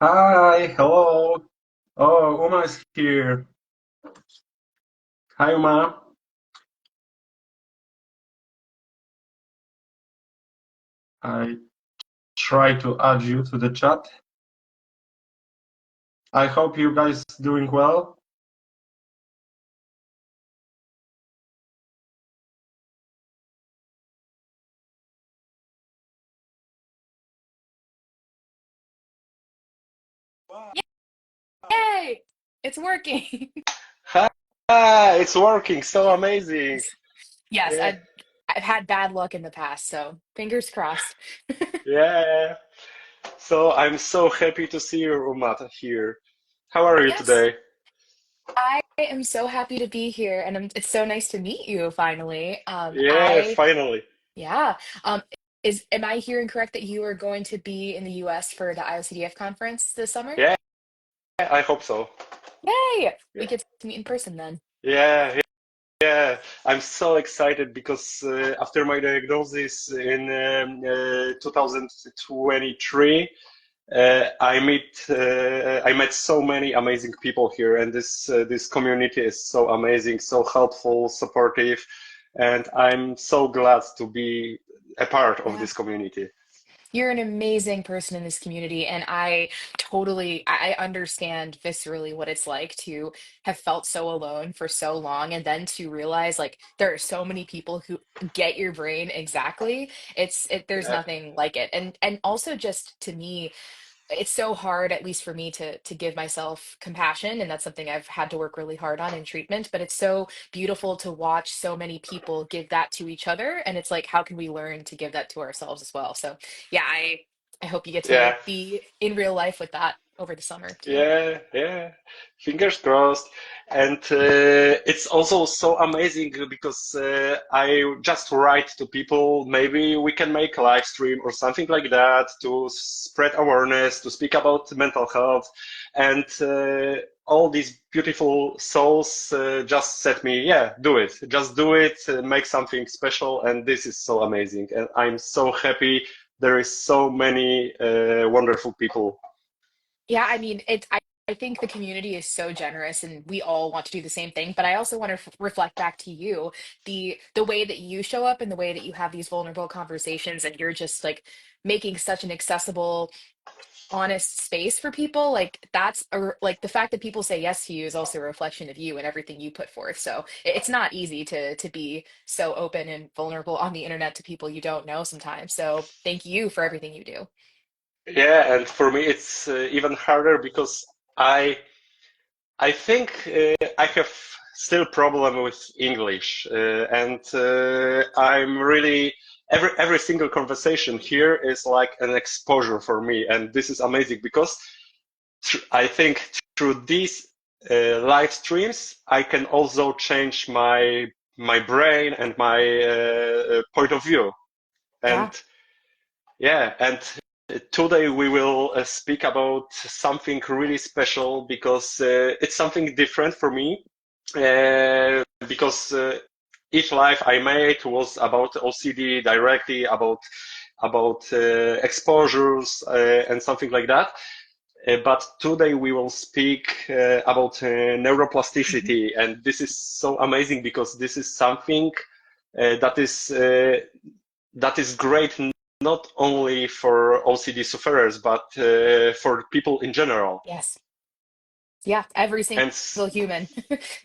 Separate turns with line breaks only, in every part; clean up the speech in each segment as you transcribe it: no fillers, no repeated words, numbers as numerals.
Hi, hello. Oh, Uma is here. Hi, Uma. I try to add you to the chat. I hope you guys doing well.
Yay! It's working.
Hi, it's working. So amazing.
Yes, yes,
Yeah,
I've had bad luck in the past, so fingers crossed.
yeah. So I'm so happy to see you, Uma, here. How are you
Yes,
today?
I am so happy to be here, and it's so nice to meet you finally.
Yeah, finally.
Yeah. Um, am I hearing correct that you are going to be in the US for the IOCDF conference this summer?
Yeah, I hope so.
Yay! We
Yeah,
get to meet in person then.
yeah, yeah. I'm so excited because after my diagnosis in 2023. I met so many amazing people here, and this community is so amazing, so helpful, supportive, and I'm so glad to be a part of
Yeah.
this community.
You're an amazing person in this community, and I understand viscerally what it's like to have felt so alone for so long, and then to realize like there are so many people who get your brain exactly. There's
Yeah,
nothing like it. And also just to me, it's so hard, at least for me, to give myself compassion, and that's something I've had to work really hard on in treatment. But it's so beautiful to watch so many people give that to each other, and it's like, how can we learn to give that to ourselves as well? So, yeah, I hope you get to
yeah.
be in real life with that over the summer too.
Yeah, yeah. Fingers crossed. And it's also so amazing because I just write to people, maybe we can make a live stream or something like that to spread awareness, to speak about mental health. And all these beautiful souls just said me, yeah, do it. Just do it, make something special. And this is so amazing. And I'm so happy there is so many wonderful people.
Yeah, I mean, I think the community is so generous and we all want to do the same thing, but I also want to reflect back to you the way that you show up and the way that you have these vulnerable conversations and you're just like making such an accessible, honest space for people. Like like the fact that people say yes to you is also a reflection of you and everything you put forth. So it's not easy to be so open and vulnerable on the internet to people you don't know sometimes. So thank you for everything you do.
Yeah, and for me it's even harder because I I think I have still problem with English, and I'm really every single conversation here is like an exposure for me, and this is amazing because I think through these live streams I can also change my brain and my point of view, and
Yeah.
yeah, and today we will speak about something really special because it's something different for me. Because each live I made was about OCD directly, about exposures and something like that. But today we will speak about
Mhm.
neuroplasticity, and this is so amazing because this is something that is great not only for OCD sufferers but for people in general.
Yes. Yeah, every single
And
human.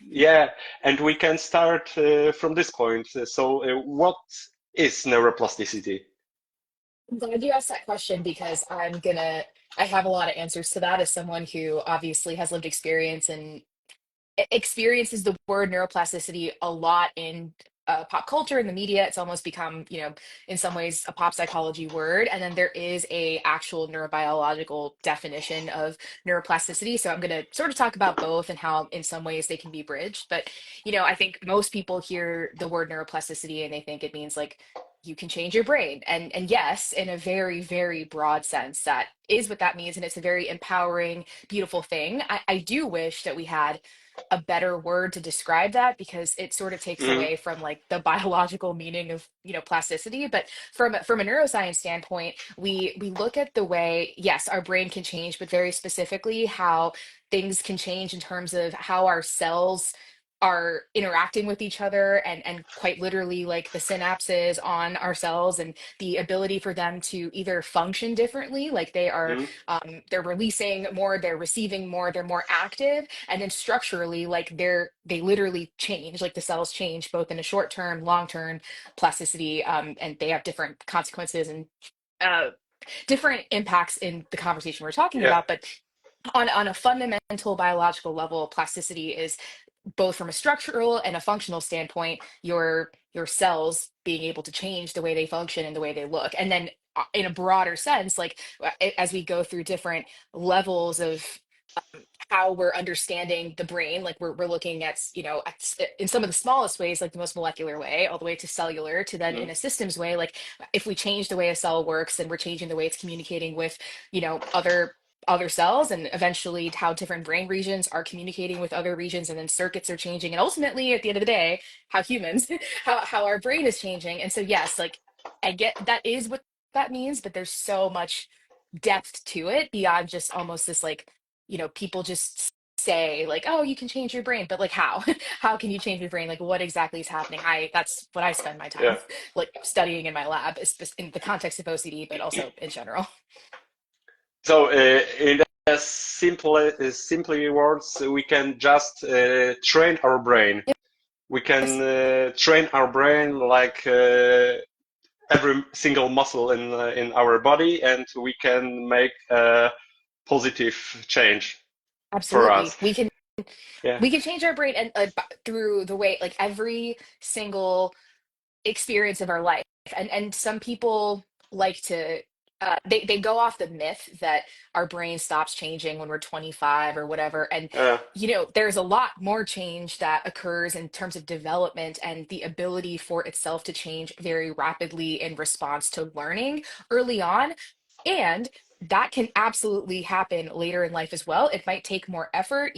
yeah, and we can start from this point. So, what is neuroplasticity?
I'm glad you asked that question because I have a lot of answers to that as someone who obviously has lived experience and experiences the word neuroplasticity a lot in pop culture in the media. It's almost become, in some ways a pop psychology word. And then there is a actual neurobiological definition of neuroplasticity. So I'm going to sort of talk about both and how in some ways they can be bridged. But, I think most people hear the word neuroplasticity and they think it means like you can change your brain. And yes, in a very, very broad sense, that is what that means. And it's a very empowering, beautiful thing. I do wish that we had a better word to describe that because it sort of takes
Mhm.
away from like the biological meaning of, plasticity. But from a neuroscience standpoint, we look at the way, yes, our brain can change, but very specifically how things can change in terms of how our cells are interacting with each other, and quite literally like the synapses on our cells and the ability for them to either function differently, like
Mhm.
they're releasing more, they're receiving more, they're more active, and then structurally like they literally change, like the cells change both in a short term, long term plasticity, and they have different consequences and uh, different impacts in the conversation we're talking
Yeah.
about. But on a fundamental biological level, plasticity is both from a structural and a functional standpoint, your cells being able to change the way they function and the way they look. And then in a broader sense, like as we go through different levels of how we're understanding the brain, like we're looking at, in some of the smallest ways, like the most molecular way, all the way to cellular, to then in
Mhm.
a systems way, like if we change the way a cell works, then we're changing the way it's communicating with, other cells, and eventually how different brain regions are communicating with other regions, and then circuits are changing, and ultimately at the end of the day, how humans, how our brain is changing. And so yes, like I get that is what that means, but there's so much depth to it beyond just almost this like, people just say like, oh, you can change your brain, but like how? How can you change your brain? Like what exactly is happening? That's what I spend my time
Yeah.
like studying in my lab, in the context of OCD, but also in general.
So, in simply words, we can just train our brain. We can
Yes,
train our brain like every single muscle in our body, and we can make a positive change for
absolutely.
us. Yeah.
We can change our brain, and through the way like every single experience of our life. And some people like to they go off the myth that our brain stops changing when we're 25 or whatever. And
Uh,
there's a lot more change that occurs in terms of development and the ability for itself to change very rapidly in response to learning early on. And that can absolutely happen later in life as well. It might take more effort.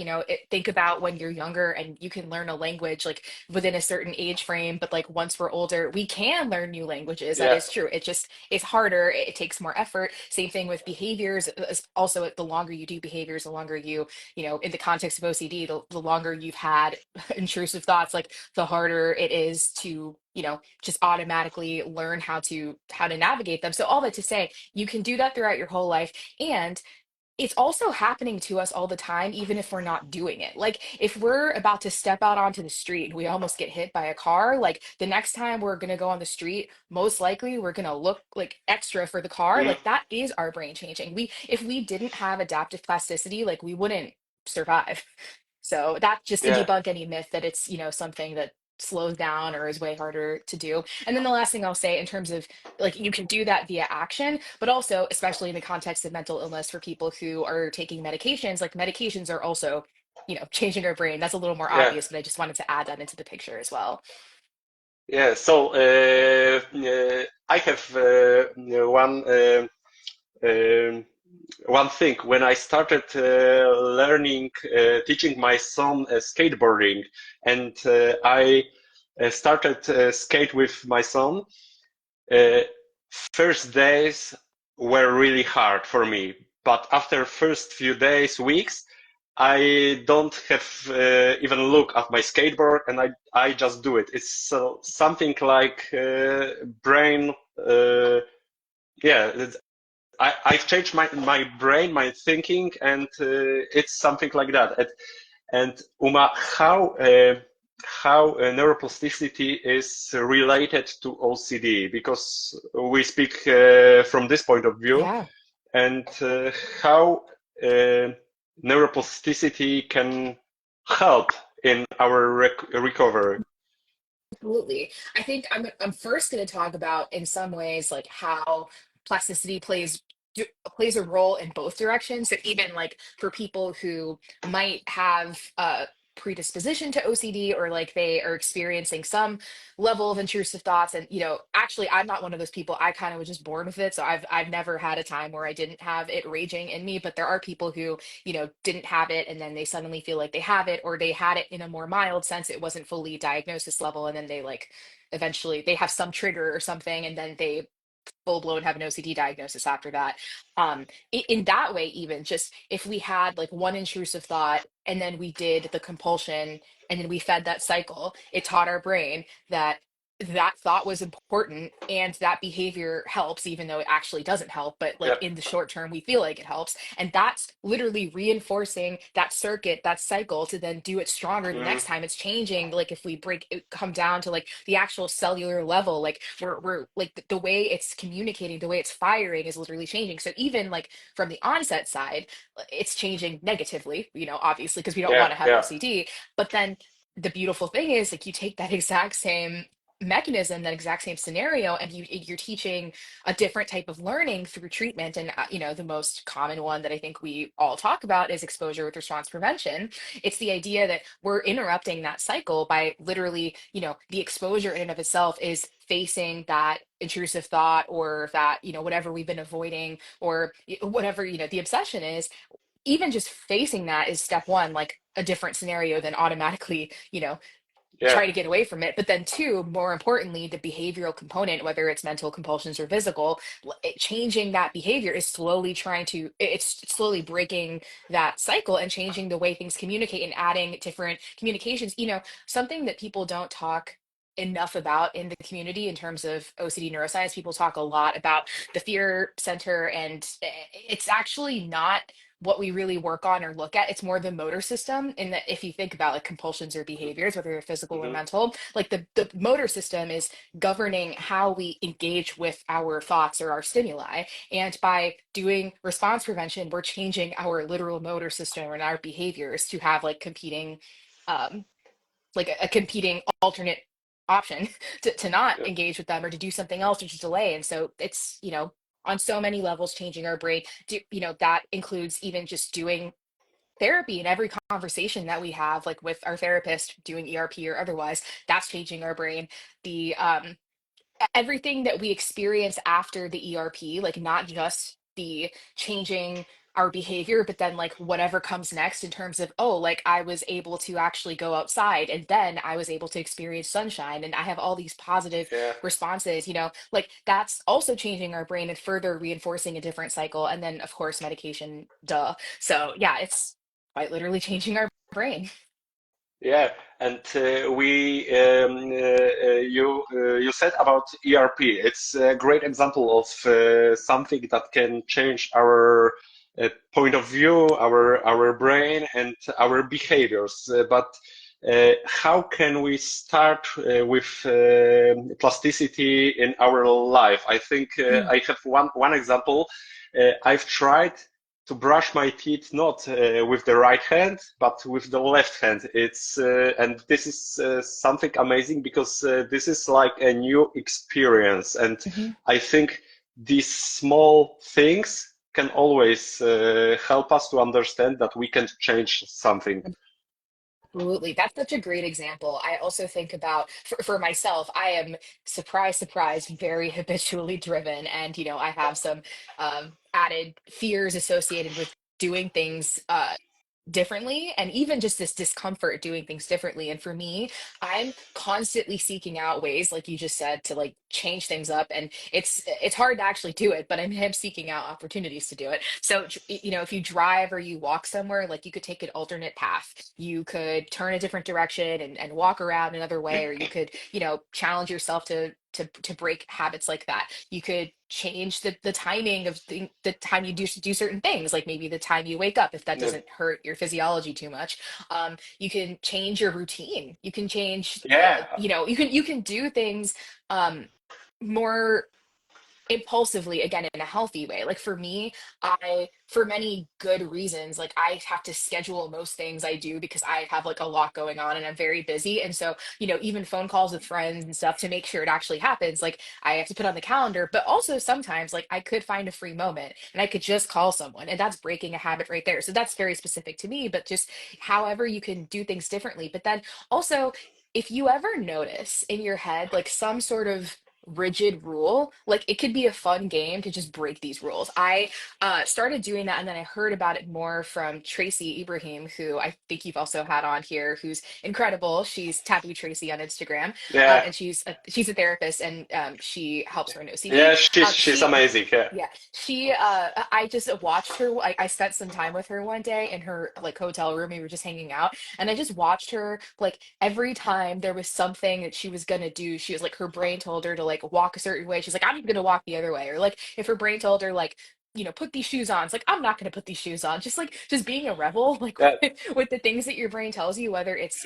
Think about when you're younger and you can learn a language like within a certain age frame, but like once we're older, we can learn new languages. That
yeah.
is true. It's harder. It takes more effort. Same thing with behaviors. Also, the longer you do behaviors, the longer in the context of OCD, the longer you've had intrusive thoughts, like the harder it is to, just automatically learn how to navigate them. So all that to say, you can do that throughout your whole life. And it's also happening to us all the time, even if we're not doing it. Like if we're about to step out onto the street and we almost get hit by a car, like the next time we're going to go on the street, most likely we're going to look like extra for the car.
Mm,
Like that is our brain changing. If we didn't have adaptive plasticity, like we wouldn't survive. So that just to
yeah.
debunk any myth that it's, something that slows down or is way harder to do. And then the last thing I'll say in terms of like you can do that via action, but also especially in the context of mental illness for people who are taking medications, like medications are also, changing our brain. That's a little more
Yeah.
obvious, but I just wanted to add that into the picture as well.
Yeah. So, I have um, one thing when I started learning, teaching my son skateboarding, and I started skate with my son. Uh, First days were really hard for me, but after first few days, weeks, I don't have even look at my skateboard, and I just do it. It's something like brain. Yeah, I've changed my brain, my thinking, and it's something like that. And Uma, how neuroplasticity is related to OCD? Because we speak from this point of view,
Yeah.
and how uh, neuroplasticity can help in our recovery.
Absolutely. I think I'm first going to talk about in some ways like how plasticity plays a role in both directions. So even like for people who might have predisposition to OCD, or like they are experiencing some level of intrusive thoughts. And actually, I'm not one of those people. I kind of was just born with it, so I've never had a time where I didn't have it raging in me. But there are people who didn't have it, and then they suddenly feel like they have it, or they had it in a more mild sense. It wasn't fully diagnosis level, and then they like eventually they have some trigger or something, and then they full blown have an OCD diagnosis after that. In that way, even just if we had like one intrusive thought and then we did the compulsion and then we fed that cycle, it taught our brain that that thought was important and that behavior helps, even though it actually doesn't help. But like
Yeah.
in the short term, we feel like it helps. And that's literally reinforcing that circuit, that cycle to then do it stronger the
Mm,
next time. It's changing. Like if we break it, come down to like the actual cellular level, like we're like the way it's communicating, the way it's firing is literally changing. So even like from the onset side, it's changing negatively, obviously, because we don't
yeah,
want to have
yeah.
OCD. But then the beautiful thing is like you take that exact same mechanism, that exact same scenario, and you're teaching a different type of learning through treatment. And the most common one that I think we all talk about is exposure with response prevention. It's the idea that we're interrupting that cycle by literally, the exposure in and of itself is facing that intrusive thought, or that, whatever we've been avoiding, or whatever, the obsession is. Even just facing that is step one, like a different scenario than automatically,
Yeah.
try to get away from it. But then two, more importantly, the behavioral component, whether it's mental compulsions or physical, changing that behavior is slowly it's slowly breaking that cycle and changing the way things communicate and adding different communications. Something that people don't talk enough about in the community in terms of OCD neuroscience. People talk a lot about the fear center, and it's actually not what we really work on or look at. It's more the motor system. In that, if you think about like compulsions or behaviors, whether they're physical or
Hmm.
mental, like the motor system is governing how we engage with our thoughts or our stimuli. And by doing response prevention, we're changing our literal motor system and our behaviors to have like competing, um, like a competing alternate option to not
Yeah.
engage with them or to do something else or to delay. And so it's, on so many levels changing our brain. That includes even just doing therapy, and every conversation that we have like with our therapist, doing ERP or otherwise, that's changing our brain. The everything that we experience after the ERP, like not just the changing our behavior, but then like whatever comes next in terms of, oh, like I was able to actually go outside, and then I was able to experience sunshine, and I have all these positive
Yeah.
responses, like that's also changing our brain and further reinforcing a different cycle. And then, of course, medication, duh. So, yeah, it's quite literally changing our brain.
Yeah, and we you said about ERP. It's a great example of something that can change our point of view, our brain, and our behaviors. But how can we start with plasticity in our life? I think
Mm,
I have one example. I've tried to brush my teeth not with the right hand but with the left hand. It's and this is something amazing because this is like a new experience, and
mhm.
I think these small things can always help us to understand that we can change something.
Absolutely. That's such a great example. I also think about for myself, I am surprise, surprise, very habitually driven. And, I have some added fears associated with doing things differently, and even just this discomfort doing things differently. And for me, I'm constantly seeking out ways, like you just said, to like change things up. And it's hard to actually do it, but I'm seeking out opportunities to do it. So if you drive or you walk somewhere, like you could take an alternate path, you could turn a different direction and walk around another way, or you could challenge yourself to break habits like that. You could change the timing of the time you do certain things, like maybe the time you wake up, if that
Yeah,
doesn't hurt your physiology too much. You can change your routine. You can change,
yeah,
you can do things um, more. impulsively, again, in a healthy way. Like for me, I, for many good reasons, like I have to schedule most things I do because I have like a lot going on and I'm very busy. And so, even phone calls with friends and stuff to make sure it actually happens, like I have to put on the calendar. But also sometimes like I could find a free moment and I could just call someone, and that's breaking a habit right there. So that's very specific to me, but just however you can do things differently. But then also, if you ever notice in your head like some sort of rigid rule, like it could be a fun game to just break these rules. I started doing that, and then I heard about it more from Tracy Ibrahim, who I think you've also had on here, who's incredible. She's Taboo Tracy on Instagram,
Yeah,
and she's a therapist, and she helps her in
yeah,
OCD.
she's
She
amazing. Yeah,
Yeah, I just watched her. I spent some time with her one day in her like hotel room. We were just hanging out, and I just watched her like every time there was something that she was gonna do. She was like, her brain told her to like walk a certain way. She's like, I'm gonna walk the other way. Or like if her brain told her like, put these shoes on. It's like, I'm not gonna put these shoes on. Just being a rebel, like
yeah,
with the things that your brain tells you, whether it's,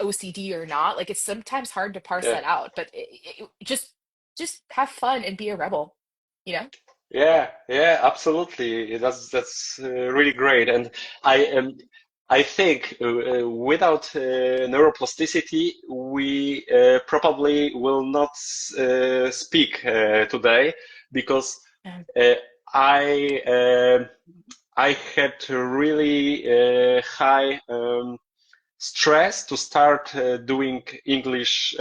OCD or not. Like it's sometimes hard to parse
yeah.
that out, but just have fun and be a rebel, you know?
Yeah, yeah, absolutely. That's really great, and I think without neuroplasticity, we probably will not speak today because
Yeah.
uh, I uh, I had really high stress to start doing English,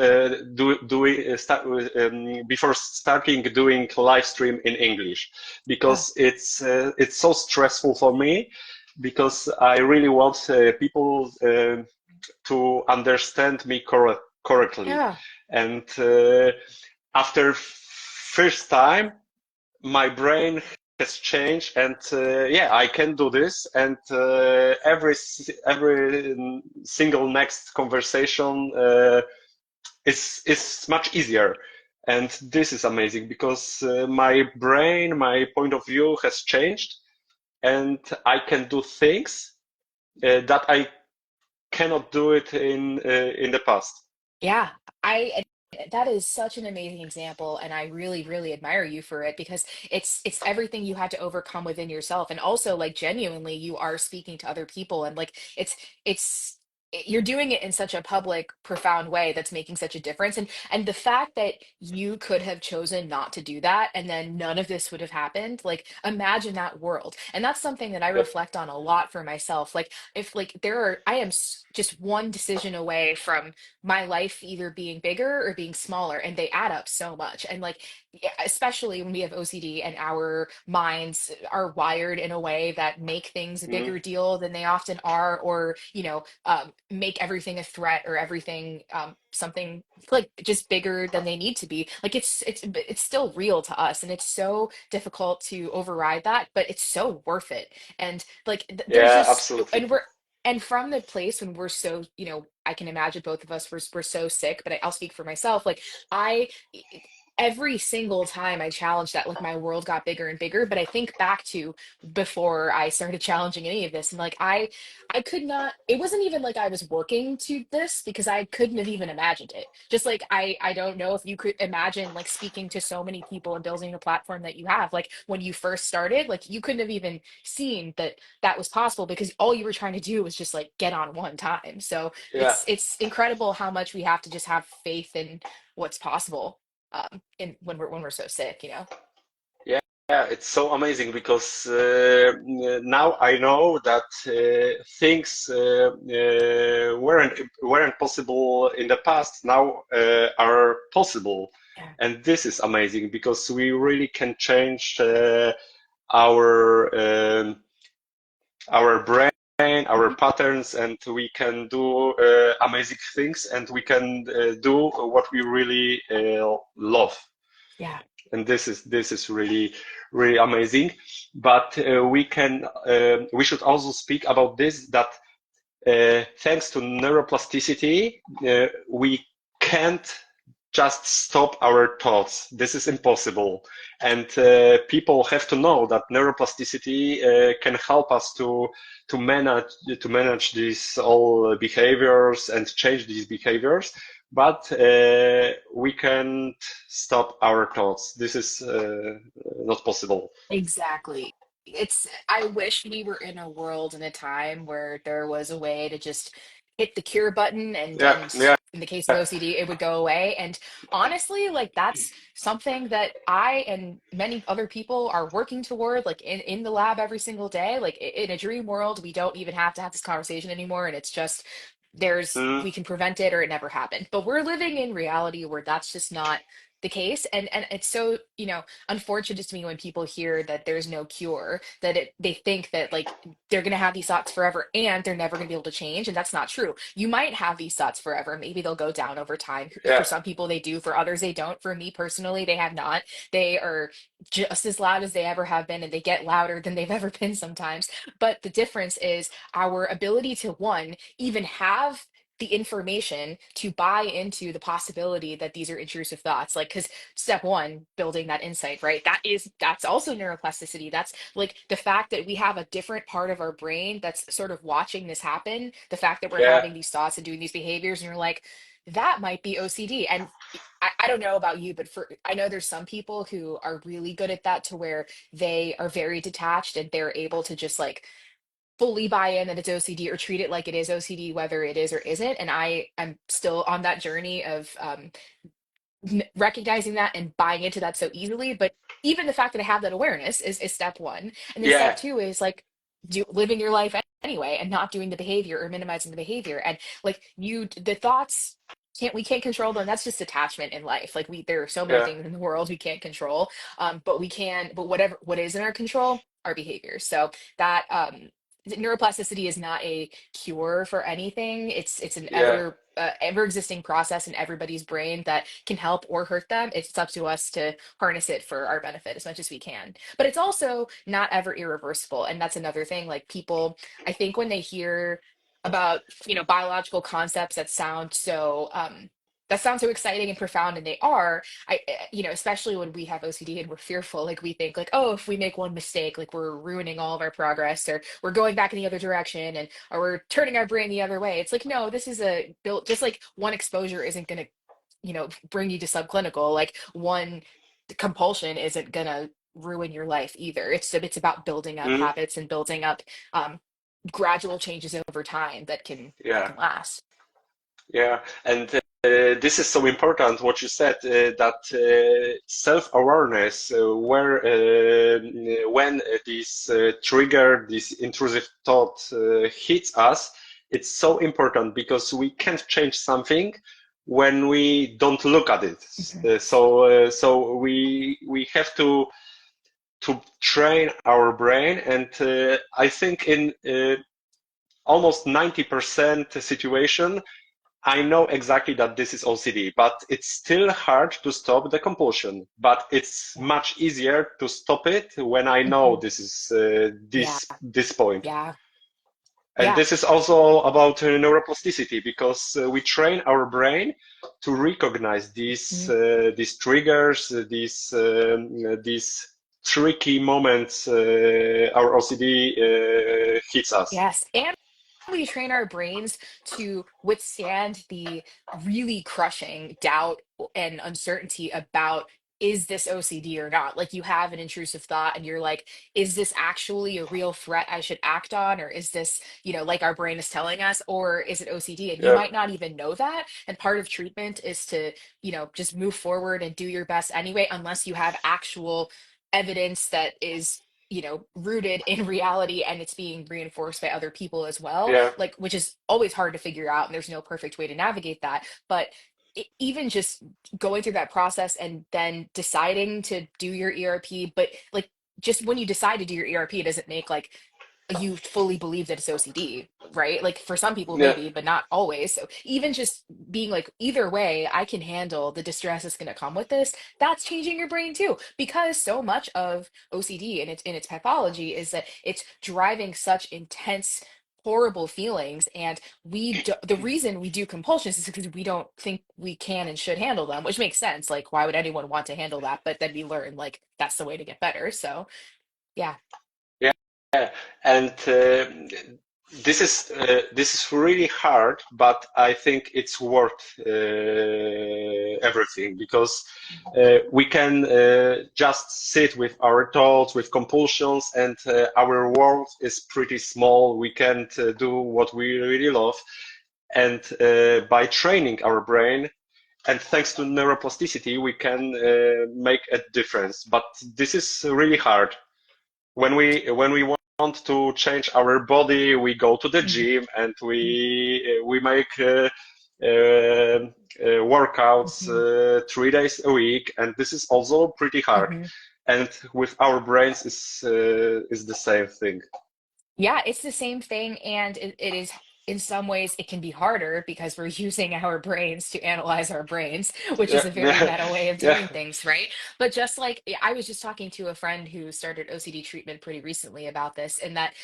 before starting doing live stream in English,
Yeah.
because it's so stressful for me, because I really want people to understand me correctly,
Yeah.
and after first time my brain has changed, and yeah, I can do this, and every single next conversation is much easier, and this is amazing because my brain, my point of view has changed, and I can do things that I cannot do it in the past.
Yeah, that is such an amazing example, and I really, really admire you for it because it's everything you had to overcome within yourself, and also like genuinely you are speaking to other people, and like it's you're doing it in such a public, profound way that's making such a difference, and the fact that you could have chosen not to do that, and then none of this would have happened. Like imagine that world, and that's something that I
Yep.
reflect on a lot for myself. Like if like I am just one decision away from my life either being bigger or being smaller, and they add up so much. And like yeah, especially when we have OCD and our minds are wired in a way that make things a
Mhm.
bigger deal than they often are, or make everything a threat, or everything something like just bigger than they need to be. Like it's still real to us, and it's so difficult to override that, but it's so worth it. And like there's
Yeah,
just
absolutely.
and we're and from the place when we're so, I can imagine both of us were so sick, but I'll speak for myself. Like I, every single time I challenged that, like my world got bigger and bigger. But I think back to before I started challenging any of this, and like I could not. It wasn't even like I was working to this because I couldn't have even imagined it. Just like I don't know if you could imagine like speaking to so many people and building a platform that you have. Like when you first started, like you couldn't have even seen that was possible because all you were trying to do was just like get on one time. So
Yeah.
it's incredible how much we have to just have faith in what's possible in when we're so sick, you know.
Yeah, yeah, it's so amazing because now I know that things weren't possible in the past. Now are possible,
Yeah.
and this is amazing because we really can change our our brain, our
Mhm.
patterns, and we can do amazing things, and we can do what we really love,
Yeah.
and this is really amazing. But we should also speak about this, that thanks to neuroplasticity we can't just stop our thoughts. This is impossible. And people have to know that neuroplasticity can help us to manage these all behaviors and change these behaviors. But we can't stop our thoughts. This is not possible.
Exactly. I wish we were in a world and a time where there was a way to just hit the cure button
Yeah,
and
yeah,
in the case of OCD, it would go away. And honestly, like that's something that I and many other people are working toward, like in the lab every single day. Like in a dream world, we don't even have to have this conversation anymore. And it's just
mm,
we can prevent it or it never happened. But we're living in reality where that's just not the case. And it's so, unfortunate to me when people hear that there's no cure, that they think that like they're going to have these thoughts forever and they're never going to be able to change. And that's not true. You might have these thoughts forever. Maybe they'll go down over time. For
yeah,
some people, they do. For others, they don't. For me personally, they have not. They are just as loud as they ever have been, and they get louder than they've ever been sometimes. But the difference is our ability to, one, even have the information to buy into the possibility that these are intrusive thoughts, like, because step one, building that insight, right, that's also neuroplasticity. That's like the fact that we have a different part of our brain that's sort of watching this happen, the fact that we're
yeah,
having these thoughts and doing these behaviors, and you're like, that might be OCD. And I don't know about you, but I know there's some people who are really good at that, to where they are very detached and they're able to just like fully buy in that it's OCD or treat it like it is OCD, whether it is or isn't. And I'm still on that journey of recognizing that and buying into that so easily. But even the fact that I have that awareness is step one. And then step
yeah,
two is like living your life anyway and not doing the behavior or minimizing the behavior. And like the thoughts, we can't control them. That's just attachment in life. Like there are so many
yeah,
things in the world we can't control. But we can, but what is in our control, our behaviors. So that neuroplasticity is not a cure for anything. It's an
yeah,
ever existing process in everybody's brain that can help or hurt them. It's up to us to harness it for our benefit as much as we can. But it's also not ever irreversible, and that's another thing. Like people, I think when they hear about biological concepts that sound so exciting and profound, and they are, especially when we have OCD and we're fearful, like we think like, oh, if we make one mistake, like we're ruining all of our progress, or we're going back in the other direction, and or we're turning our brain the other way. It's like, no, this is a built, just like one exposure isn't going to, bring you to subclinical, like one compulsion isn't going to ruin your life either. It's about building up
mm,
habits and building up um, gradual changes over time that
yeah.
can last.
Yeah, and this is so important what you said that self-awareness, where when this trigger, this intrusive thought hits us, it's so important because we can't change something when we don't look at it.
Mhm.
So we have to train our brain, and I think in almost 90% situation I know exactly that this is OCD, but it's still hard to stop the compulsion. But it's
Yeah.
much easier to stop it when I know
Mhm.
this is
Yeah.
this point.
Yeah.
And
Yeah.
this is also about neuroplasticity because we train our brain to recognize
Mhm.
these triggers, these tricky moments our OCD hits us.
Yes. And we train our brains to withstand the really crushing doubt and uncertainty about, is this OCD or not? Like you have an intrusive thought and you're like, is this actually a real threat I should act on? Or is this, like our brain is telling us, or is it OCD? And you
Yeah,
might not even know that. And part of treatment is to, just move forward and do your best anyway, unless you have actual evidence that is rooted in reality and it's being reinforced by other people as well,
yeah,
like, which is always hard to figure out, and there's no perfect way to navigate that. But even just going through that process and then deciding to do your ERP, but like just when you decide to do your ERP, it doesn't make like you fully believe that it's OCD, right? Like for some people,
yeah,
maybe, but not always. So even just being like, either way, I can handle the distress that's going to come with this. That's changing your brain too, because so much of OCD and its pathology is that it's driving such intense horrible feelings, and the reason we do compulsions is because we don't think we can and should handle them, which makes sense. Like, why would anyone want to handle that? But then we learn like that's the way to get better. So yeah.
Yeah, yeah. And this is really hard, but I think it's worth everything because we can just sit with our thoughts, with compulsions, and our world is pretty small. We can't do what we really love, and by training our brain. And thanks to neuroplasticity, we can make a difference. But this is really hard when we want to change our body, we go to the
Mhm.
gym and we make workouts
Mhm.
3 days a week, and this is also pretty hard.
Mhm.
And with our brains is the same thing.
Yeah, it's the same thing, and it is in some ways it can be harder because we're using our brains to analyze our brains, which is
Yeah,
a very
yeah,
meta way of
yeah.
doing things, right? But just like I was just talking to a friend who started OCD treatment pretty recently about this, and that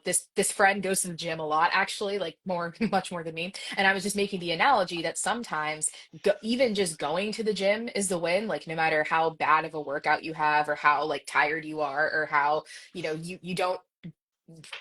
this friend goes to the gym a lot, actually, like more much more than me. And I was just making the analogy that sometimes even just going to the gym is the win. Like no matter how bad of a workout you have, or how like tired you are, or how you don't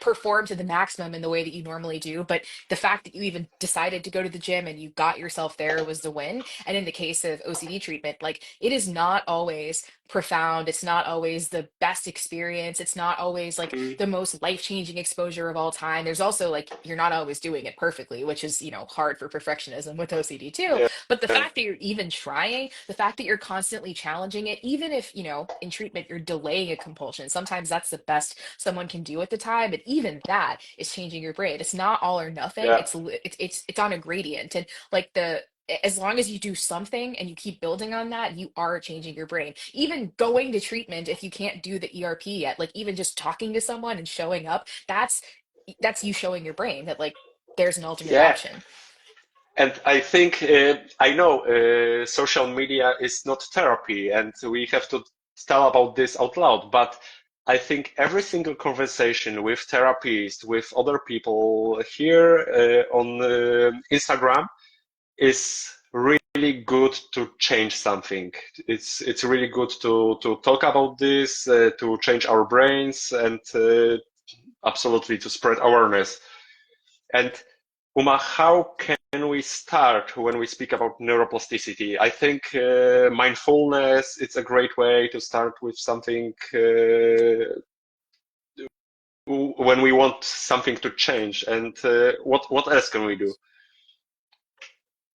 perform to the maximum in the way that you normally do, but the fact that you even decided to go to the gym and you got yourself there was the win. And in the case of OCD treatment, like it is not always profound, it's not always the best experience, it's not always like
Mm,
the most life-changing exposure of all time. There's also like you're not always doing it perfectly, which is hard for perfectionism with OCD too.
yeah,
But the fact that you're even trying, the fact that you're constantly challenging it, even if in treatment you're delaying a compulsion, sometimes that's the best someone can do at the time. But even that is changing your brain. It's not all or nothing.
yeah,
It's on a gradient, and like as long as you do something and you keep building on that, you are changing your brain. Even going to treatment, if you can't do the ERP yet, like even just talking to someone and showing up, that's you showing your brain that like there's an alternate
yeah.
option.
And I think I know social media is not therapy, and we have to tell about this out loud. But I think every single conversation with therapists, with other people here on Instagram, is really good to change something. It's really good to talk about this, to change our brains, and absolutely to spread awareness. And Uma, how can we start when we speak about neuroplasticity? I think mindfulness, it's a great way to start with something when we want something to change. And what else can we do?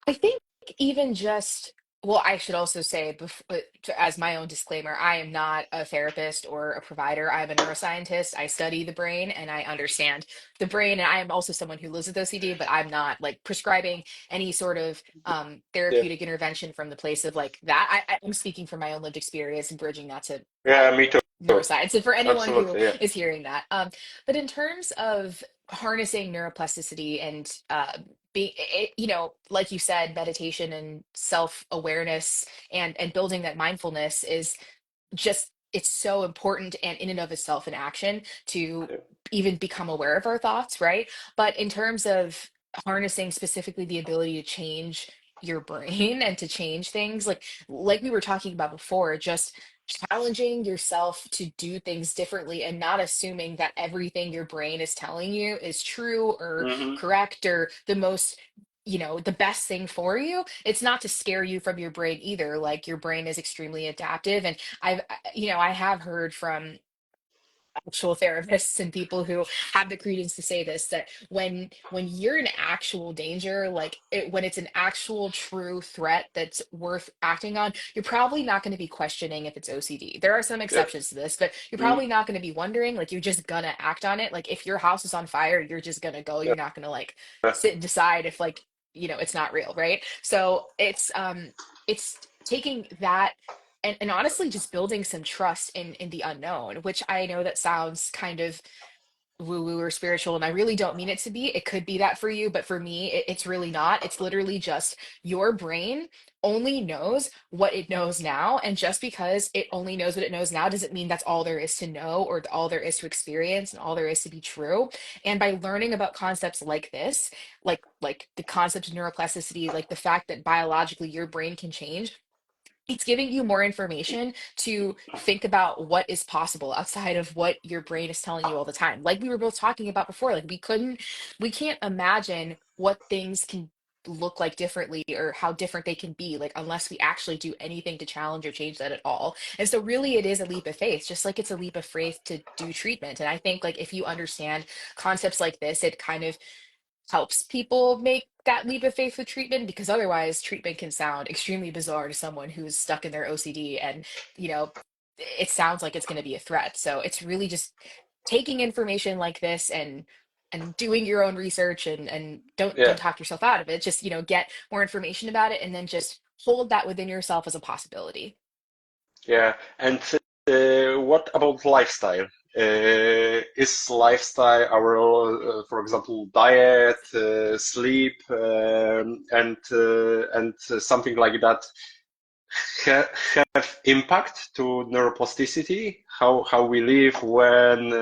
I think even just, well, I should also say, as my own disclaimer, I am not a therapist or a provider. I'm a neuroscientist. I study the brain and I understand the brain. And I am also someone who lives with OCD, but I'm not like prescribing any sort of
Yeah,
therapeutic intervention from the place of like that. I'm speaking from my own lived experience and bridging that to
yeah, me too.
neuroscience. And for anyone who
Absolutely, yeah,
is hearing that, but in terms of harnessing neuroplasticity and being like you said, meditation and self-awareness and building that mindfulness is just it's so important, and in and of itself an action to
yeah.
even become aware of our thoughts, right? But in terms of harnessing specifically the ability to change your brain and to change things, like we were talking about before, just challenging yourself to do things differently and not assuming that everything your brain is telling you is true or
Hmm.
correct or the most the best thing for you. It's not to scare you from your brain either. Like your brain is extremely adaptive, and I have heard from actual therapists and people who have the credence to say this, that when you're in actual danger, when it's an actual true threat that's worth acting on, you're probably not going to be questioning if it's OCD. There are some
Yeah,
exceptions to this, but you're
mm,
probably not going to be wondering. Like you're just gonna act on it. Like if your house is on fire, you're just gonna go.
yeah,
You're not gonna like sit and decide if like it's not real, right? So it's taking that and honestly just building some trust in the unknown, which I know that sounds kind of woo woo or spiritual, and I really don't mean it to be. It could be that for you, but for me, it's really not. It's literally just your brain only knows what it knows now. And just because it only knows what it knows now doesn't mean that's all there is to know or all there is to experience and all there is to be true. And by learning about concepts like this, like the concept of neuroplasticity, like the fact that biologically your brain can change, it's giving you more information to think about what is possible outside of what your brain is telling you all the time. Like we were both talking about before, like we can't imagine what things can look like differently or how different they can be, like unless we actually do anything to challenge or change that at all. And so really it is a leap of faith, just like it's a leap of faith to do treatment. And I think like if you understand concepts like this, it kind of helps people make that leap of faith with treatment, because otherwise treatment can sound extremely bizarre to someone who's stuck in their OCD, and you know it sounds like it's going to be a threat. So it's really just taking information like this and doing your own research, and don't
Yeah,
talk yourself out of it. Just get more information about it and then just hold that within yourself as a possibility.
yeah. And what about lifestyle? Is lifestyle our, for example, diet, sleep, and something like that ha have impact to neuroplasticity? How we live, when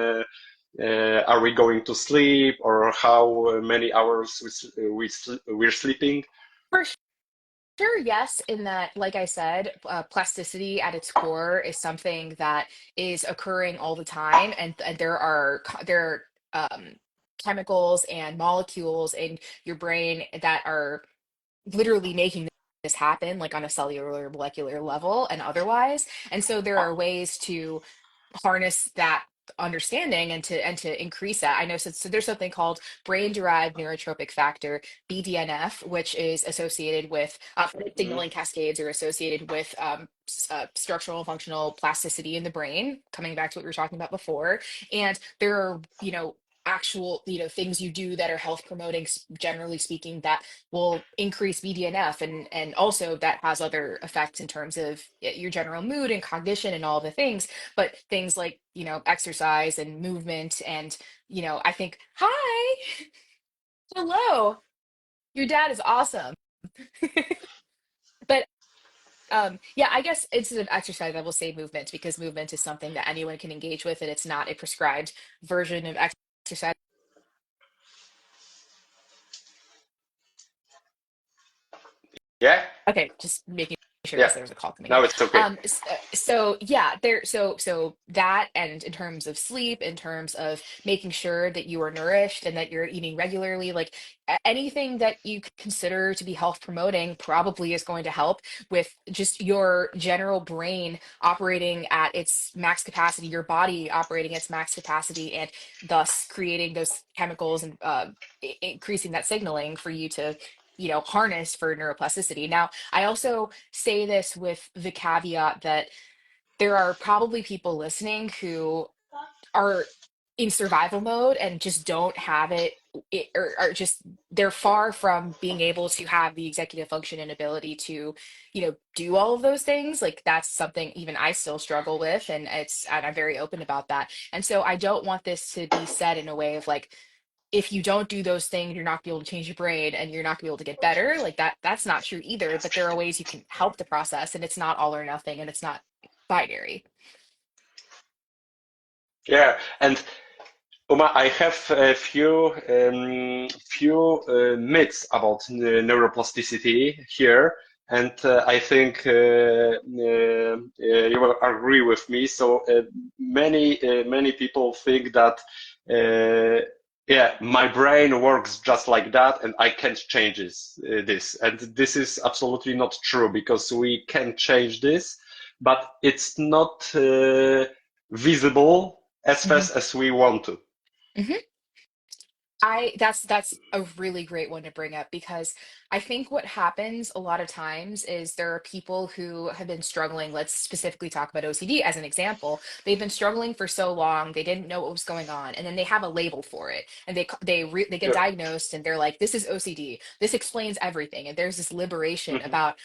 are we going to sleep, or how many hours we're sleeping?
For sure, yes, in that, like I said, plasticity at its core is something that is occurring all the time, and there are chemicals and molecules in your brain that are literally making this happen, like on a cellular, molecular level, and otherwise. And so there are ways to harness that understanding and to increase that. I know, so there's something called brain derived neurotropic factor, BDNF, which is associated with
Mhm.
signaling cascades, are associated with structural and functional plasticity in the brain, coming back to what we were talking about before. And there are actual things you do that are health promoting, generally speaking, that will increase BDNF, and also that has other effects in terms of your general mood and cognition and all the things. But things like exercise and movement, and I think, hi, hello, your dad is awesome. But yeah, I guess instead of exercise I will say movement, because movement is something that anyone can engage with, and it's not a prescribed version of exercise.
Yeah,
Okay, just making sure
yeah.
because there's a call coming in.
Now it's okay.
So yeah, so that, and in terms of sleep, in terms of making sure that you are nourished and that you're eating regularly, like anything that you consider to be health promoting probably is going to help with just your general brain operating at its max capacity, your body operating at its max capacity, and thus creating those chemicals and increasing that signaling for you to harness for neuroplasticity. Now, I also say this with the caveat that there are probably people listening who are in survival mode and just don't have it, or are just they're far from being able to have the executive function and ability to do all of those things. Like that's something even I still struggle with, and I'm very open about that. And so I don't want this to be said in a way of like, if you don't do those things, you're not gonna be able to change your brain and you're not gonna be able to get better. Like that's not true either. But there are ways you can help the process, and it's not all or nothing, and it's not binary.
Yeah, and Uma, I have a few myths about neuroplasticity here, and I think you will agree with me. So many people think that yeah, my brain works just like that, and I can't change this. And this is absolutely not true, because we can change this, but it's not visible as
Mhm.
fast as we want to.
Mhm. That's a really great one to bring up, because I think what happens a lot of times is there are people who have been struggling. Let's specifically talk about OCD as an example. They've been struggling for so long, they didn't know what was going on, and then they have a label for it, and they get
Yeah.
diagnosed, and they're like, "This is OCD. This explains everything." And there's this liberation
Mhm.
about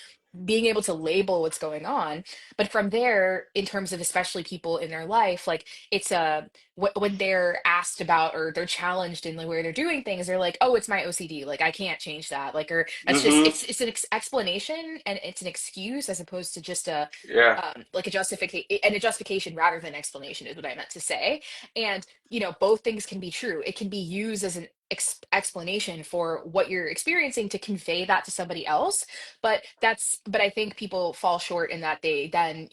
being able to label what's going on. But from there, in terms of especially people in their life, like it's a when they're asked about or they're challenged in the way they're doing things, they're like, "Oh, it's my OCD. Like I can't change that." Like, or that's just
Hmm.
it's an explanation and it's an excuse as opposed to just a
Yeah,
like a justification and a justification rather than explanation is what I meant to say. And both things can be true. It can be used as an explanation for what you're experiencing to convey that to somebody else, but I think people fall short in that they then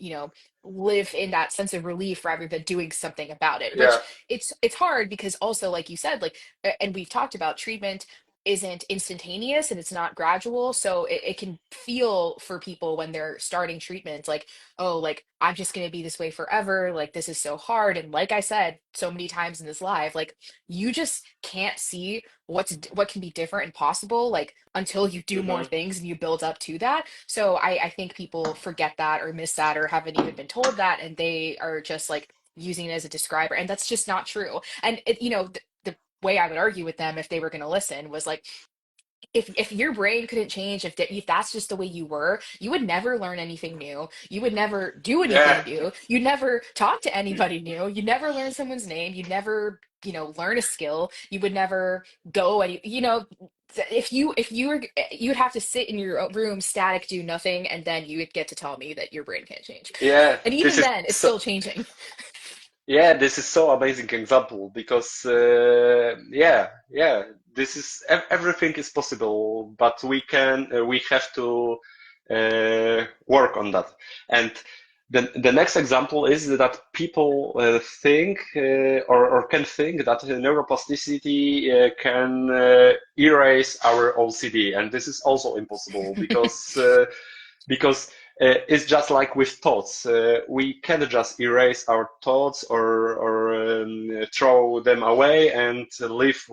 live in that sense of relief rather than doing something about it,
yeah,
which it's hard because also like you said, like and we've talked about treatment isn't instantaneous and it's not gradual, so it can feel for people when they're starting treatment like, oh, like I'm just going to be this way forever, like this is so hard. And like I said so many times in this live, like you just can't see what can be different and possible like until you do more
hmm,
things and you build up to that. So I think people forget that or miss that or haven't even been told that, and they are just like using it as a describer, and that's just not true. And the way I would argue with them if they were going to listen was like, if your brain couldn't change, if that's just the way you were, you would never learn anything new, you would never do
yeah,
anything new, you'd never talk to anybody new, you'd never learn someone's name, you'd never learn a skill, you would never go any if you were you'd have to sit in your room static, do nothing, and then you would get to tell me that your brain can't change.
yeah.
And
This
even
is
then it's
so,
still changing.
yeah, this is so amazing example because yeah, this is everything is possible, but we have to work on that. And the next example is that people think or can think that neuroplasticity can erase our OCD, and this is also impossible because it's just like with thoughts. We can't just erase our thoughts or throw them away and live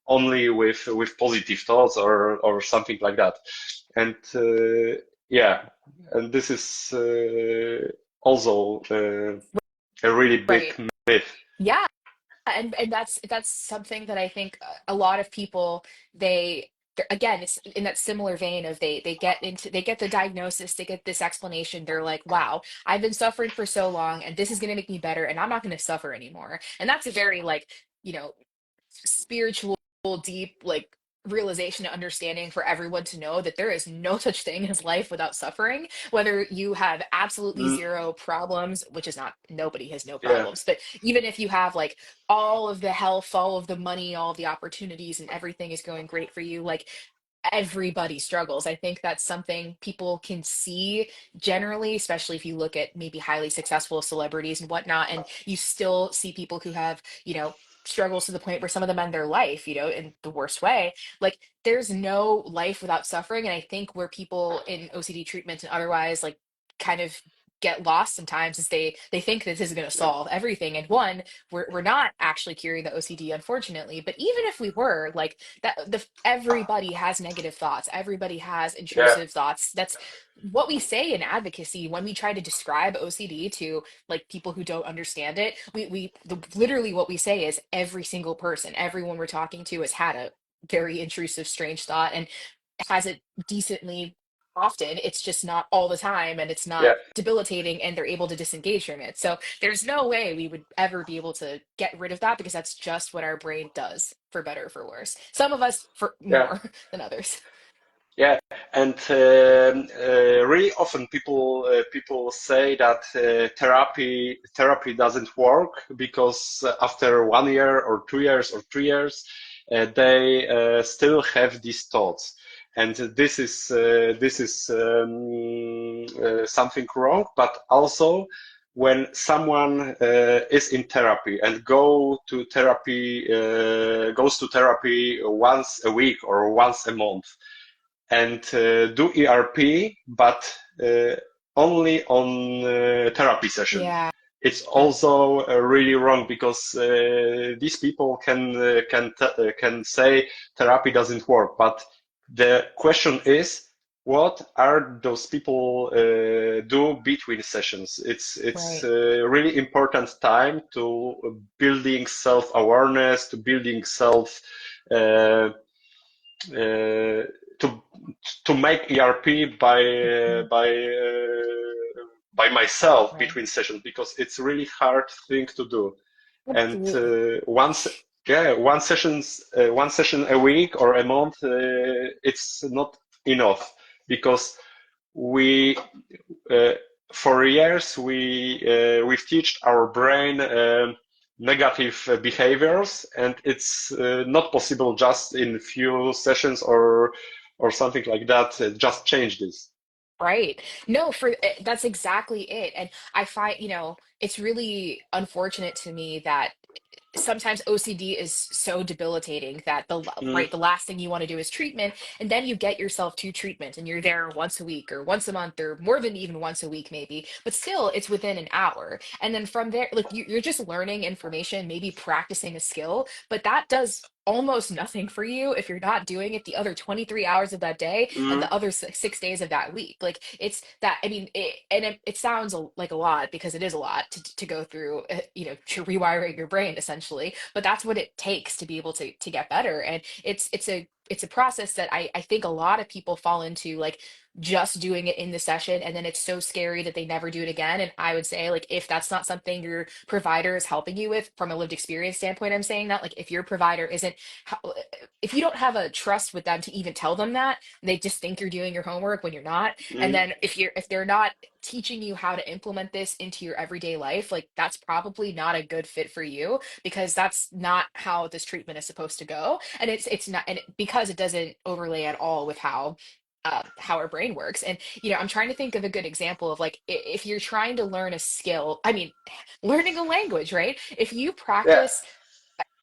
only with positive thoughts or something like that. And yeah, and this is also a really big
Right.
myth.
Yeah. And that's something that I think a lot of people again, it's in that similar vein of they get the diagnosis, they get this explanation, they're like, wow, I've been suffering for so long and this is going to make me better and I'm not going to suffer anymore. And that's a very like spiritual, deep, like realization and understanding for everyone to know that there is no such thing as life without suffering. Whether you have absolutely
Mm,
zero problems, which is not, nobody has no
yeah,
problems, but even if you have like all of the health, all of the money, all of the opportunities, and everything is going great for you, like everybody struggles. I think that's something people can see generally, especially if you look at maybe highly successful celebrities and whatnot, and you still see people who have, struggles to the point where some of them end their life, in the worst way. Like there's no life without suffering. And I think where people in OCD treatment and otherwise like kind of get lost sometimes is they think this is going to
yeah,
solve everything. And one, we're not actually curing the OCD, unfortunately. But even if we were, like everybody has negative thoughts, everybody has
yeah,
intrusive thoughts. That's what we say in advocacy when we try to describe OCD to like people who don't understand it. Literally what we say is every single person, everyone we're talking to has had a very intrusive, strange thought and has it decently often. It's just not all the time and it's not
yeah,
debilitating and they're able to disengage from it. So there's no way we would ever be able to get rid of that because that's just what our brain does, for better or for worse. Some of us for
yeah.
more than others.
Yeah, and really often people say that therapy doesn't work because after 1 year or 2 years or 3 years, they still have these thoughts, and this is something wrong. But also, when someone is in therapy and goes to therapy once a week or once a month and do ERP, but only on therapy session.
Yeah.
It's also really wrong because these people can say therapy doesn't work, but the question is, what are those people do between sessions? It's
Right.
really important time to building self awareness, to building self uh, to to make ERP
Mhm.
by myself
Right.
between sessions because it's really hard thing to do. And
Absolutely.
one session a week or a month, it's not enough because we uh, for years we've taught our brain negative behaviors, and it's not possible just in few sessions or something like that. Just change this.
Right. No, that's exactly it. And I find, it's really unfortunate to me that sometimes OCD is so debilitating that
Mm,
right, the last thing you want to do is treatment, and then you get yourself to treatment and you're there once a week or once a month or more than even once a week maybe, but still it's within an hour. And then from there, like you're just learning information, maybe practicing a skill, but that does almost nothing for you if you're not doing it the other 23 hours of that day and
mm,
the other 6 days of that week. Like it's that, I mean, it sounds like a lot because it is a lot to go through, to rewiring your brain essentially, but that's what it takes to be able to get better. And it's a process that I think a lot of people fall into, like just doing it in the session, and then it's so scary that they never do it again. And I would say, like, if that's not something your provider is helping you with from a lived experience standpoint, I'm saying that, like, if your provider isn't, if you don't have a trust with them to even tell them that, they just think you're doing your homework when you're not. And
mm,
then if they're not teaching you how to implement this into your everyday life, like that's probably not a good fit for you, because that's not how this treatment is supposed to go. And it's not, and because it doesn't overlay at all with how our brain works. And I'm trying to think of a good example of, like, if you're trying to learn a skill, I mean, learning a language, right? If you
yeah,
practice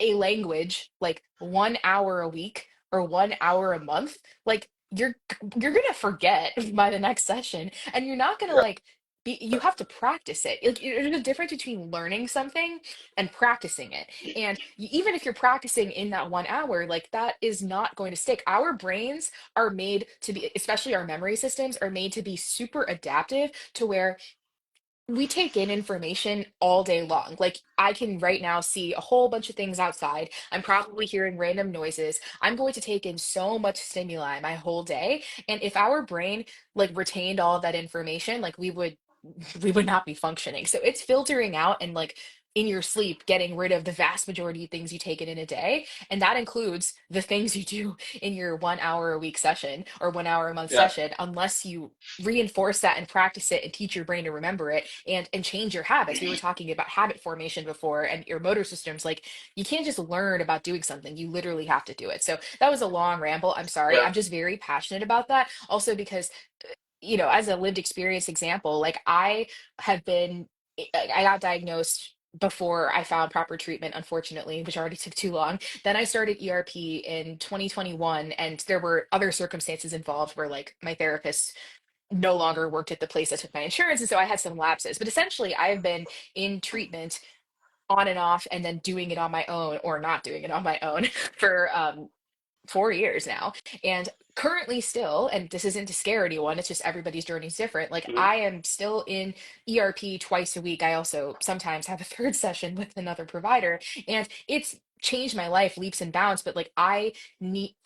a language like 1 hour a week or 1 hour a month, like you're gonna forget by the next session, and you're not gonna,
yeah,
like, you have to practice it. Like, there's a difference between learning something and practicing it. And even if you're practicing in that 1 hour, like that is not going to stick. Our brains are made to be, especially our memory systems, are made to be super adaptive to where we take in information all day long. Like, I can right now see a whole bunch of things outside. I'm probably hearing random noises. I'm going to take in so much stimuli my whole day. And if our brain, like, retained all of that information, like, we would not be functioning. So it's filtering out and, like, in your sleep, getting rid of the vast majority of things you take in a day. And that includes the things you do in your 1 hour a week session or 1 hour a month
yeah,
session, unless you reinforce that and practice it and teach your brain to remember it, and change your habits. We were talking about habit formation before, and your motor systems. Like, you can't just learn about doing something, you literally have to do it. So that was a long ramble. I'm sorry.
yeah.
I'm just very passionate about that. Also because, as a lived experience example, like, have been, I got diagnosed before I found proper treatment, unfortunately, which already took too long. Then I started ERP in 2021, and there were other circumstances involved where, like, my therapist no longer worked at the place that took my insurance. And so I had some lapses. But essentially, I have been in treatment on and off, and then doing it on my own or not doing it on my own for 4 years now. And currently still, and this isn't to scare anyone, it's just everybody's journey is different. Like,
Mm,
I am still in ERP twice a week. I also sometimes have a third session with another provider, and it's changed my life leaps and bounds. But, like, I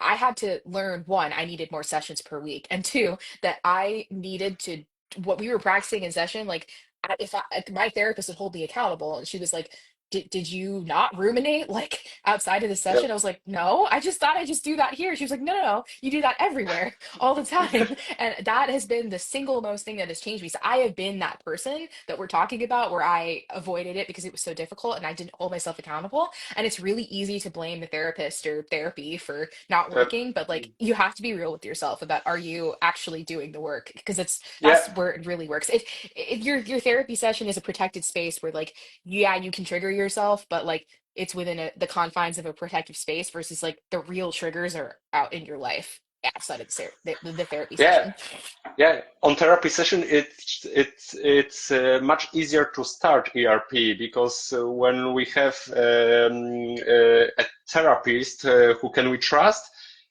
had to learn, one, I needed more sessions per week, and two, that I needed to, what we were practicing in session, like, if my therapist would hold me accountable, and she was like, did you not ruminate, like, outside of the
yeah,
session? I was like, no, I just thought I just do that here. She was like, no, no, no, you do that everywhere, all the time. And that has been the single most thing that has changed me. So I have been that person that we're talking about, where I avoided it because it was so difficult and I didn't hold myself accountable. And it's really easy to blame the therapist or therapy for not
yeah.
working, but, like, you have to be real with yourself about, are you actually doing the work? Because
Yeah.
that's where it really works. If your therapy session is a protected space where, like, yeah, you can trigger yourself, but, like, it's within the confines of a protective space, versus, like, the real triggers are out in your life outside of the therapy
Yeah,
session.
yeah. On therapy session, it's much easier to start ERP because when we have a therapist who can we trust,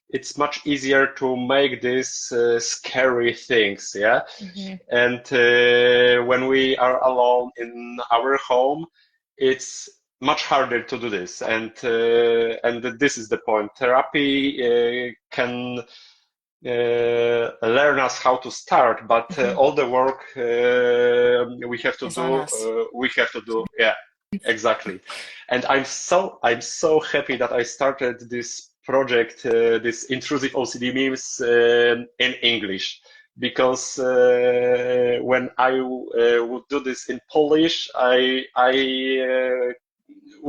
it's much easier to make these scary things. Yeah,
Hmm.
and when we are alone in our home, it's much harder to do this. And this is the point. Therapy can learn us how to start, but
Mhm.
all the work
It's on us.
we have to do. Yeah, exactly. And I'm so happy that I started this project, this intrusive OCD memes in English, because when I would do this in Polish,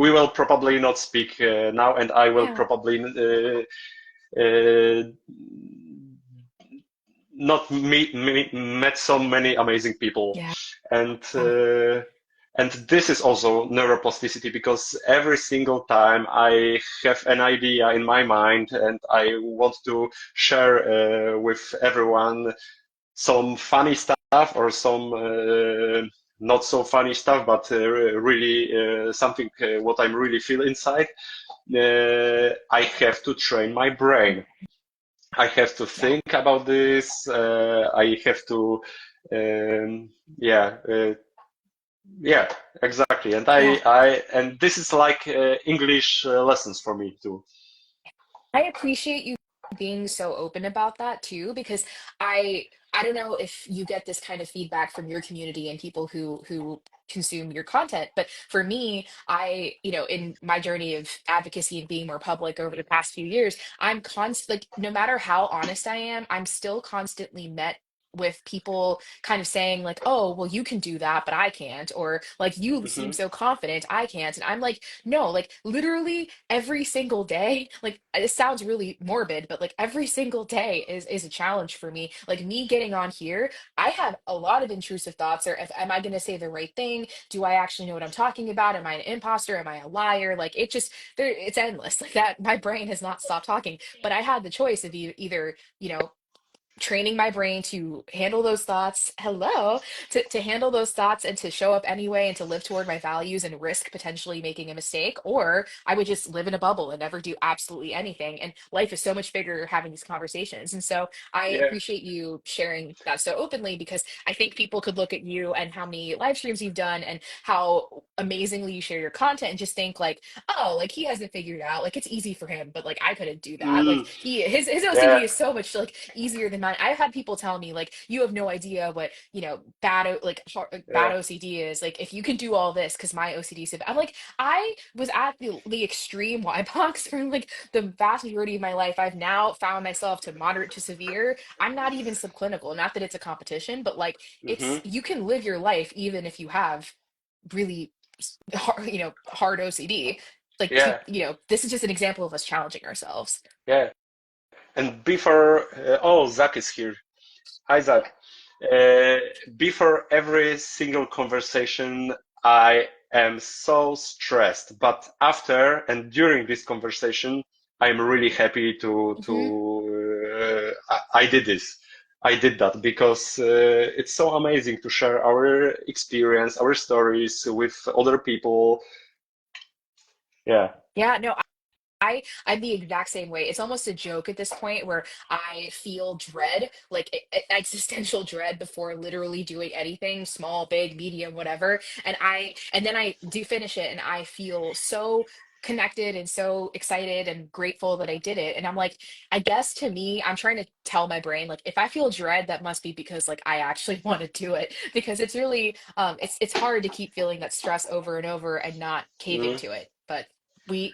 we will probably not speak now, and I will
Yeah.
probably uh, not met so many amazing people,
Yeah.
and this is also neuroplasticity, because every single time I have an idea in my mind and I want to share with everyone some funny stuff or some not so funny stuff, but really something what I'm really feel inside. I have to train my brain. I have to
Yeah.
think about this. I have to, um, yeah, yeah, exactly.
Yeah.
And this is like English lessons for me too.
I appreciate you being so open about that too, because I don't know if you get this kind of feedback from your community and people who consume your content, but for me, in my journey of advocacy and being more public over the past few years, I'm constant like no matter how honest I am, I'm still constantly met with people kind of saying like, oh, well, you can do that, but I can't, or like you seem
Hmm.
so confident, I can't. And I'm like, no, like literally every single day, like it sounds really morbid, but like every single day is a challenge for me. Like me getting on here, I have a lot of intrusive thoughts, or if am I going to say the right thing? Do I actually know what I'm talking about? Am I an imposter? Am I a liar? Like it just there it's endless. Like that my brain has not stopped talking. But I had the choice of either, training my brain to handle those thoughts, to handle those thoughts and to show up anyway and to live toward my values and risk potentially making a mistake, or I would just live in a bubble and never do absolutely anything. And life is so much bigger having these conversations. And so I
Yeah.
appreciate you sharing that so openly, because I think people could look at you and how many live streams you've done and how amazingly you share your content and just think like, oh, like he hasn't figured it out, like it's easy for him, but like I couldn't do that. Like
Mm,
his
yeah.
OCD is so much like easier than mine. I've had people tell me like, you have no idea what bad
Yeah.
OCD is. Like if you can do all this, because my OCD is so bad. I'm like, I was at the extreme Y box for like the vast majority of my life. I've now found myself to moderate to severe. I'm not even subclinical. Not that it's a competition, but like
Hmm.
it's you can live your life even if you have really hard OCD. Like
Yeah.
this is just an example of us challenging ourselves.
Yeah. And before, oh, Zach is here. Hi, Zach. Uh, Before every single conversation, I am so stressed. But after and during this conversation, I'm really happy
Mhm.
I did this. I did that because it's so amazing to share our experience, our stories with other people. Yeah.
Yeah, no, I'm the exact same way. It's almost a joke at this point where I feel dread, like existential dread before literally doing anything, small, big, medium, whatever. And then I do finish it and I feel so connected and so excited and grateful that I did it. And I'm like, I guess to me, I'm trying to tell my brain, like, if I feel dread, that must be because like I actually want to do it. Because it's really it's hard to keep feeling that stress over and over and not caving
Mhm.
to it. But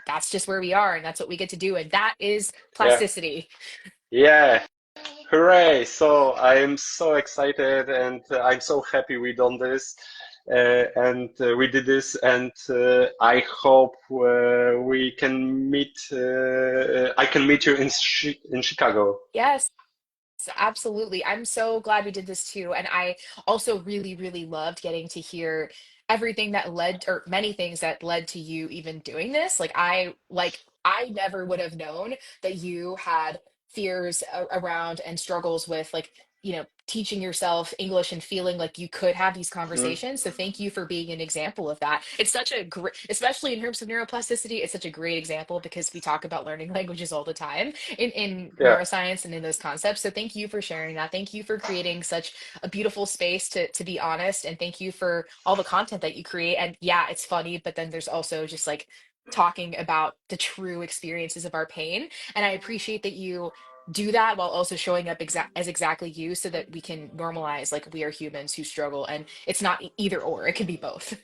that's just where we are and that's what we get to do, and that is
Yeah.
plasticity.
Yeah. Hooray! So I'm so excited and I'm so happy we done this and we did this and I hope we can meet. I can meet you in in Chicago.
Yes, absolutely. I'm so glad we did this too. And I also really, really loved getting to hear everything that led, or many things that led to you even doing this. I never would have known that you had fears around and struggles with like, teaching yourself English and feeling like you could have these
Mhm.
conversations. So thank you for being an example of that. It's such a great, especially in terms of neuroplasticity, it's such a great example because we talk about learning languages all the time in
Yeah.
neuroscience and in those concepts. So thank you for sharing that. Thank you for creating such a beautiful space to be honest. And thank you for all the content that you create. And yeah, it's funny, but then there's also just like talking about the true experiences of our pain. And I appreciate that you do that while also showing up as exactly you so that we can normalize like we are humans who struggle and it's not either or, it can be both.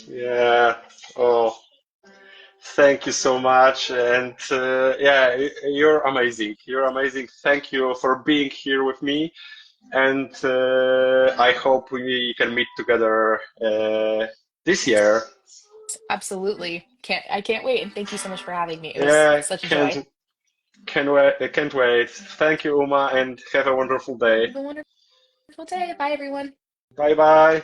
Yeah. Oh, thank you so much. And yeah, you're amazing. You're amazing. Thank you for being here with me. And I hope we can meet together this year.
Absolutely. Can't wait. And thank you so much for having me. It was
Yeah,
such a joy.
can't wait. Thank you, Uma, and have a wonderful day.
Have a wonderful day. Bye everyone.
Bye bye.